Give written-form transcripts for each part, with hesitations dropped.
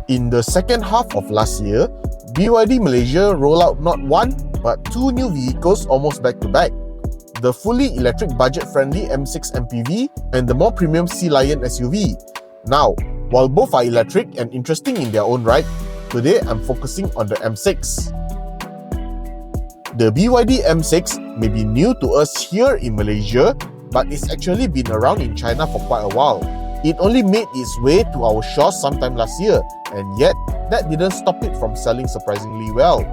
In the second half of last year, BYD Malaysia rolled out not one, but two new vehicles almost back to back. The fully electric budget-friendly M6 MPV and the more premium Sealion SUV. Now, while both are electric and interesting in their own right, today I'm focusing on the M6. The BYD M6 may be new to us here in Malaysia, but it's actually been around in China for quite a while. It only made its way to our shores sometime last year, and yet that didn't stop it from selling surprisingly well.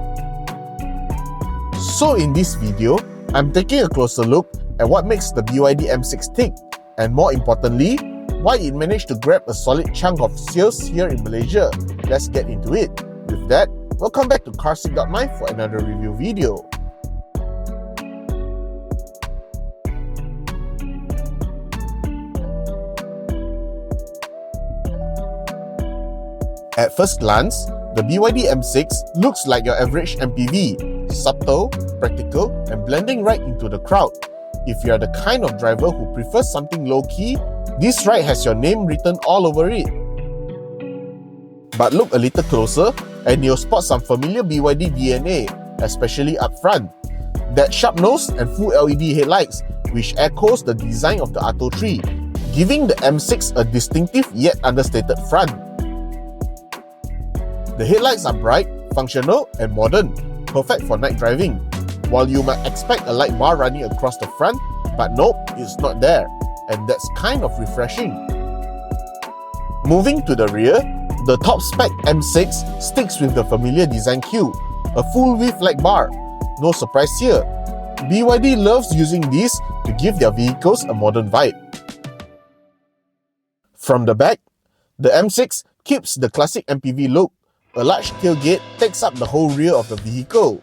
So in this video, I'm taking a closer look at what makes the BYD M6 tick, and more importantly, why it managed to grab a solid chunk of sales here in Malaysia. Let's get into it. With that, welcome back to Carsick.my for another review video. At first glance, the BYD M6 looks like your average MPV, subtle, practical, and blending right into the crowd. If you are the kind of driver who prefers something low-key, this ride has your name written all over it. But look a little closer and you'll spot some familiar BYD DNA, especially up front. That sharp nose and full LED headlights, which echoes the design of the Atto 3, giving the M6 a distinctive yet understated front. The headlights are bright, functional, and modern, perfect for night driving. While you might expect a light bar running across the front, but nope, it's not there, and that's kind of refreshing. Moving to the rear, the top spec M6 sticks with the familiar design cue, a full width light bar. No surprise here. BYD loves using these to give their vehicles a modern vibe. From the back, the M6 keeps the classic MPV look. A large tailgate takes up the whole rear of the vehicle.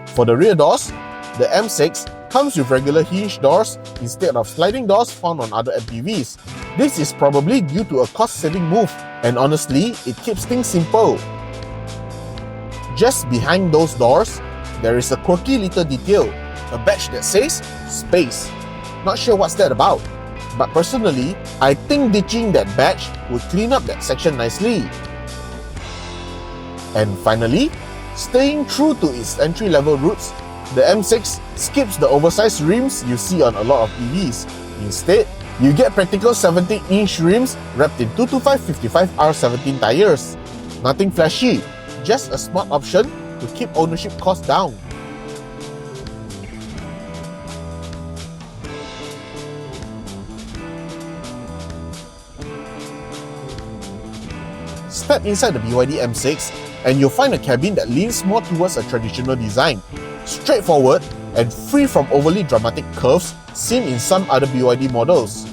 For the rear doors, the M6 comes with regular hinge doors instead of sliding doors found on other MPVs. This is probably due to a cost-saving move, and honestly, it keeps things simple. Just behind those doors, there is a quirky little detail, a badge that says "Space". Not sure what's that about, but personally, I think ditching that badge would clean up that section nicely. And finally, staying true to its entry-level roots, the M6 skips the oversized rims you see on a lot of EVs. Instead, you get practical 17-inch rims wrapped in 225/55R17 tires. Nothing flashy, just a smart option to keep ownership costs down. Step inside the BYD M6 and you'll find a cabin that leans more towards a traditional design, straightforward and free from overly dramatic curves seen in some other BYD models.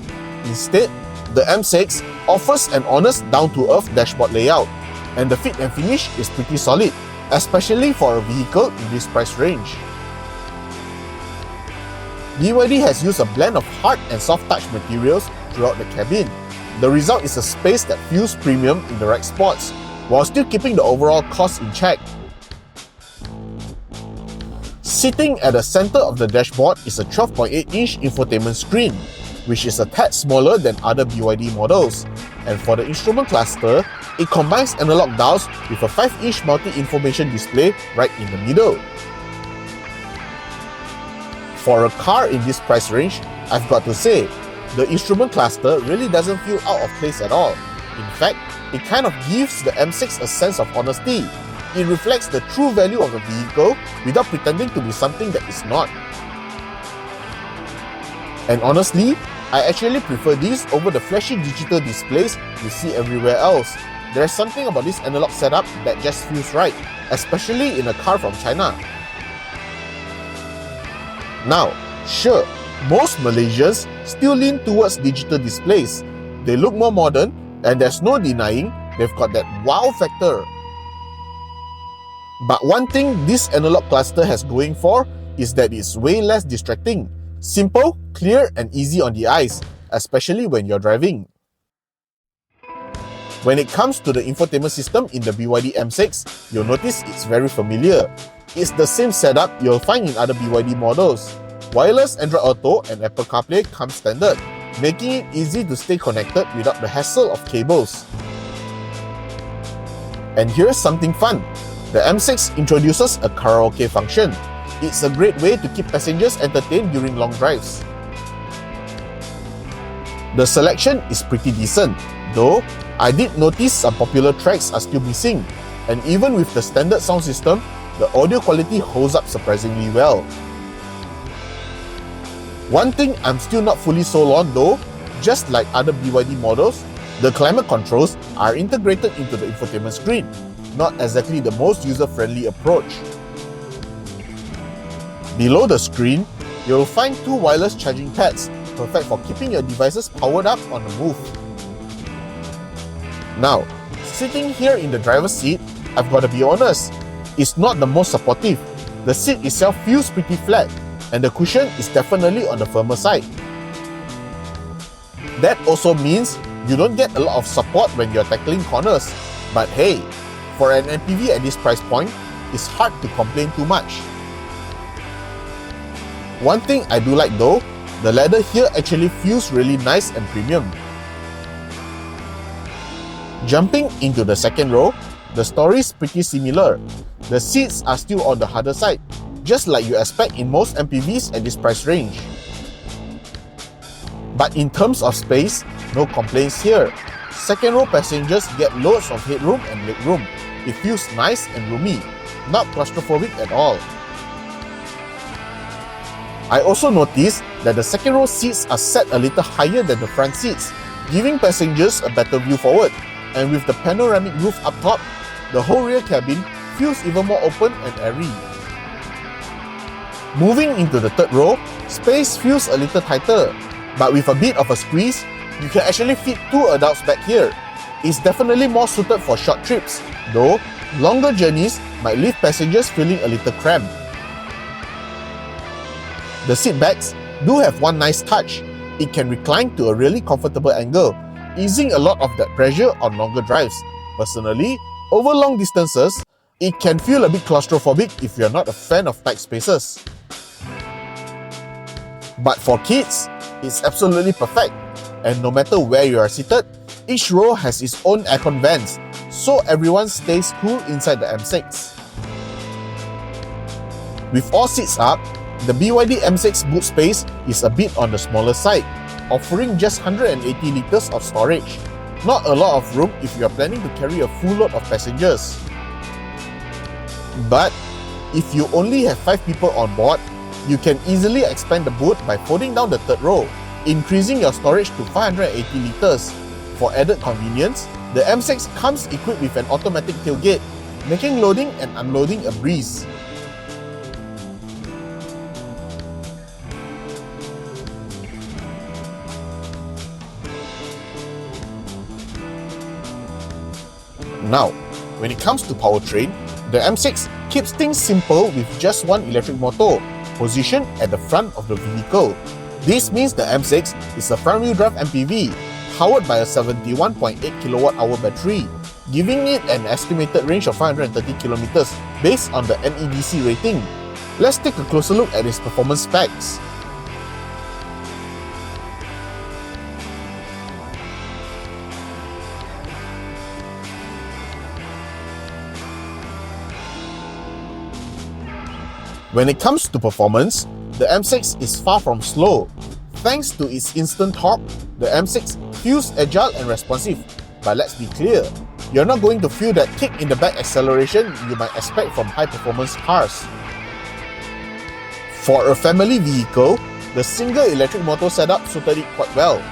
Instead, the M6 offers an honest down-to-earth dashboard layout, and the fit and finish is pretty solid, especially for a vehicle in this price range. BYD has used a blend of hard and soft touch materials throughout the cabin. The result is a space that feels premium in the right spots, while still keeping the overall cost in check. Sitting at the center of the dashboard is a 12.8-inch infotainment screen, which is a tad smaller than other BYD models. And for the instrument cluster, it combines analog dials with a 5-inch multi-information display right in the middle. For a car in this price range, I've got to say, the instrument cluster really doesn't feel out of place at all. In fact, it kind of gives the M6 a sense of honesty. It reflects the true value of the vehicle without pretending to be something that is not. And honestly, I actually prefer these over the flashy digital displays you see everywhere else. There's something about this analog setup that just feels right, especially in a car from China. Now, sure, most Malaysians still lean towards digital displays. They look more modern, and there's no denying they've got that wow factor. But one thing this analog cluster has going for is that it's way less distracting. Simple, clear, and easy on the eyes, especially when you're driving. When it comes to the infotainment system in the BYD M6, you'll notice it's very familiar. It's the same setup you'll find in other BYD models. Wireless Android Auto and Apple CarPlay come standard, making it easy to stay connected without the hassle of cables. And here's something fun. The M6 introduces a karaoke function. It's a great way to keep passengers entertained during long drives. The selection is pretty decent, though I did notice some popular tracks are still missing, and even with the standard sound system, the audio quality holds up surprisingly well. One thing I'm still not fully sold on though, just like other BYD models, the climate controls are integrated into the infotainment screen, not exactly the most user-friendly approach. Below the screen, you'll find two wireless charging pads, perfect for keeping your devices powered up on the move. Now, sitting here in the driver's seat, I've got to be honest, it's not the most supportive. The seat itself feels pretty flat, and the cushion is definitely on the firmer side. That also means you don't get a lot of support when you're tackling corners, but hey, for an MPV at this price point, it's hard to complain too much. One thing I do like though, the leather here actually feels really nice and premium. Jumping into the second row, the story's pretty similar. The seats are still on the harder side, just like you expect in most MPVs at this price range. But in terms of space, no complaints here. Second row passengers get loads of headroom and legroom. It feels nice and roomy, not claustrophobic at all. I also noticed that the second row seats are set a little higher than the front seats, giving passengers a better view forward, and with the panoramic roof up top, the whole rear cabin feels even more open and airy. Moving into the third row, space feels a little tighter, but with a bit of a squeeze, you can actually fit two adults back here. It's definitely more suited for short trips, though longer journeys might leave passengers feeling a little cramped. The seat backs do have one nice touch. It can recline to a really comfortable angle, easing a lot of that pressure on longer drives. Personally, over long distances, it can feel a bit claustrophobic if you're not a fan of tight spaces. But for kids, it's absolutely perfect. And no matter where you are seated, each row has its own aircon vents, so everyone stays cool inside the M6. With all seats up, the BYD M6 boot space is a bit on the smaller side, offering just 180 liters of storage. Not a lot of room if you are planning to carry a full load of passengers. But if you only have 5 people on board, you can easily expand the boot by folding down the third row, increasing your storage to 580 liters. For added convenience, the M6 comes equipped with an automatic tailgate, making loading and unloading a breeze. Now, when it comes to powertrain, the M6 keeps things simple with just one electric motor, positioned at the front of the vehicle. This means the M6 is a front-wheel drive MPV, powered by a 71.8 kWh battery, giving it an estimated range of 530 km based on the NEDC rating. Let's take a closer look at its performance specs. When it comes to performance, the M6 is far from slow. Thanks to its instant torque, the M6 feels agile and responsive. But let's be clear, you're not going to feel that kick in the back acceleration you might expect from high-performance cars. For a family vehicle, the single electric motor setup suited it quite well.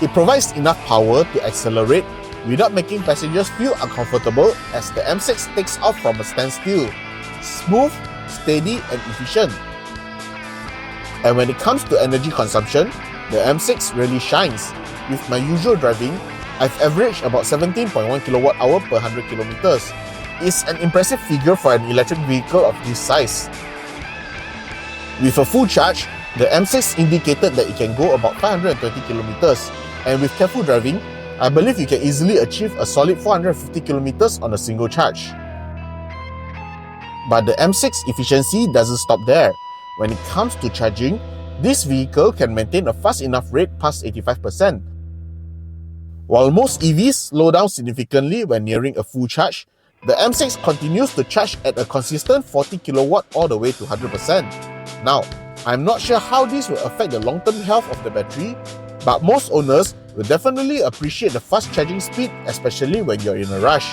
It provides enough power to accelerate without making passengers feel uncomfortable as the M6 takes off from a standstill. Smooth, steady and efficient. And when it comes to energy consumption, the M6 really shines. With my usual driving, I've averaged about 17.1 kWh per 100 km. It's an impressive figure for an electric vehicle of this size. With a full charge, the M6 indicated that it can go about 520 km, and with careful driving, I believe you can easily achieve a solid 450 km on a single charge. But the M6 efficiency doesn't stop there. When it comes to charging, this vehicle can maintain a fast enough rate past 85%. While most EVs slow down significantly when nearing a full charge, The M6 continues to charge at a consistent 40 kilowatt all the way to 100%. Now, I'm not sure how this will affect the long-term health of the battery, but most owners will definitely appreciate the fast charging speed, especially when you're in a rush.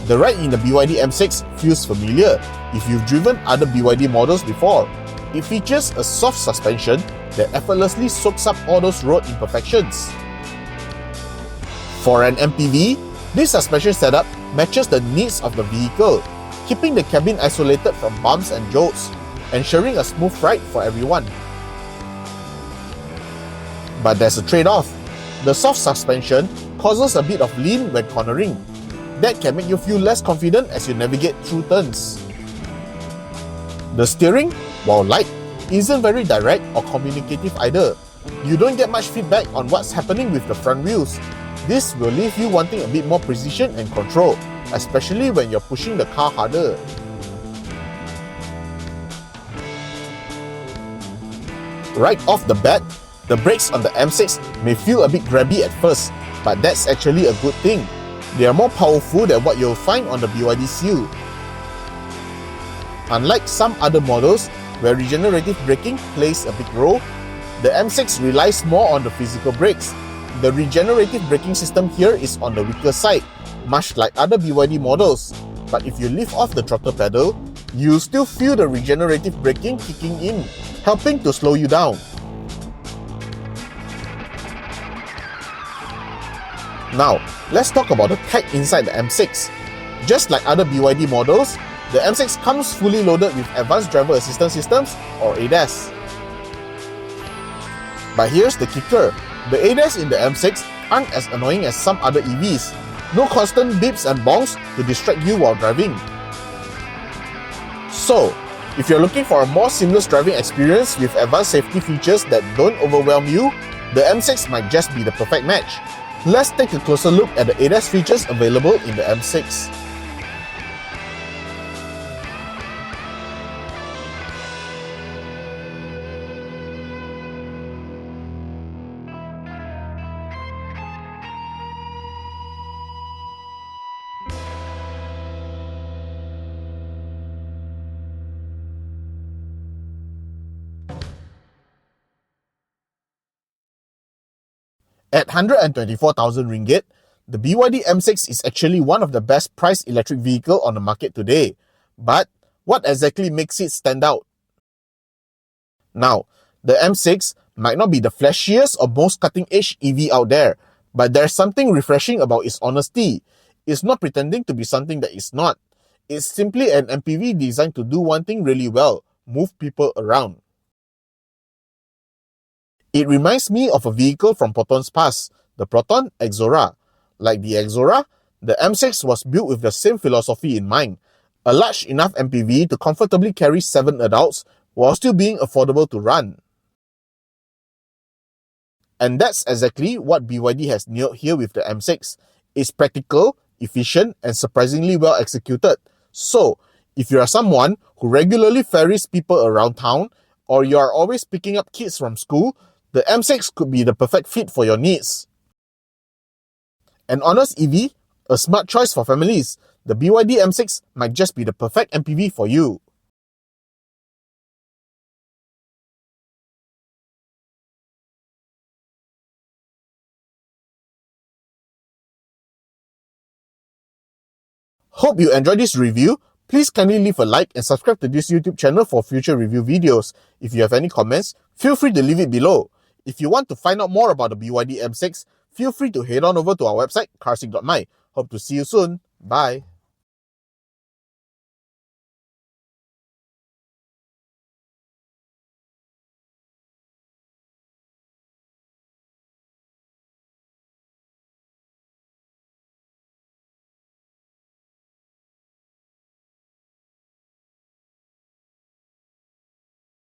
The ride in the BYD M6 feels familiar if you've driven other BYD models before. It features a soft suspension that effortlessly soaks up all those road imperfections. For an MPV, this suspension setup matches the needs of the vehicle, keeping the cabin isolated from bumps and jolts, ensuring a smooth ride for everyone. But there's a trade-off. The soft suspension causes a bit of lean when cornering. That can make you feel less confident as you navigate through turns. The steering, while light, isn't very direct or communicative either. You don't get much feedback on what's happening with the front wheels. This will leave you wanting a bit more precision and control, especially when you're pushing the car harder. Right off the bat, the brakes on the M6 may feel a bit grabby at first, but that's actually a good thing. They are more powerful than what you'll find on the BYD Sealion. Unlike some other models where regenerative braking plays a big role, the M6 relies more on the physical brakes. The regenerative braking system here is on the weaker side, much like other BYD models. But if you lift off the throttle pedal, you'll still feel the regenerative braking kicking in, helping to slow you down. Now, let's talk about the tech inside the M6. Just like other BYD models, the M6 comes fully loaded with Advanced Driver Assistance Systems or ADAS. But here's the kicker. The ADAS in the M6 aren't as annoying as some other EVs. No constant beeps and bonks to distract you while driving. So, if you're looking for a more seamless driving experience with advanced safety features that don't overwhelm you, the M6 might just be the perfect match. Let's take a closer look at the ADAS features available in the M6. At 124,000 ringgit, the BYD M6 is actually one of the best priced electric vehicle on the market today. But what exactly makes it stand out? Now, the M6 might not be the flashiest or most cutting-edge EV out there, but there's something refreshing about its honesty. It's not pretending to be something that it's not. It's simply an MPV designed to do one thing really well: move people around. It reminds me of a vehicle from Proton's past, the Proton Exora. Like the Exora, the M6 was built with the same philosophy in mind: a large enough MPV to comfortably carry 7 adults while still being affordable to run. And that's exactly what BYD has nailed here with the M6. It's practical, efficient, and surprisingly well executed. So, if you are someone who regularly ferries people around town, or you are always picking up kids from school, the M6 could be the perfect fit for your needs. An honest EV, a smart choice for families, the BYD M6 might just be the perfect MPV for you. Hope you enjoyed this review. Please kindly leave a like and subscribe to this YouTube channel for future review videos. If you have any comments, feel free to leave it below. If you want to find out more about the BYD M6, feel free to head on over to our website, carsick.my. Hope to see you soon. Bye.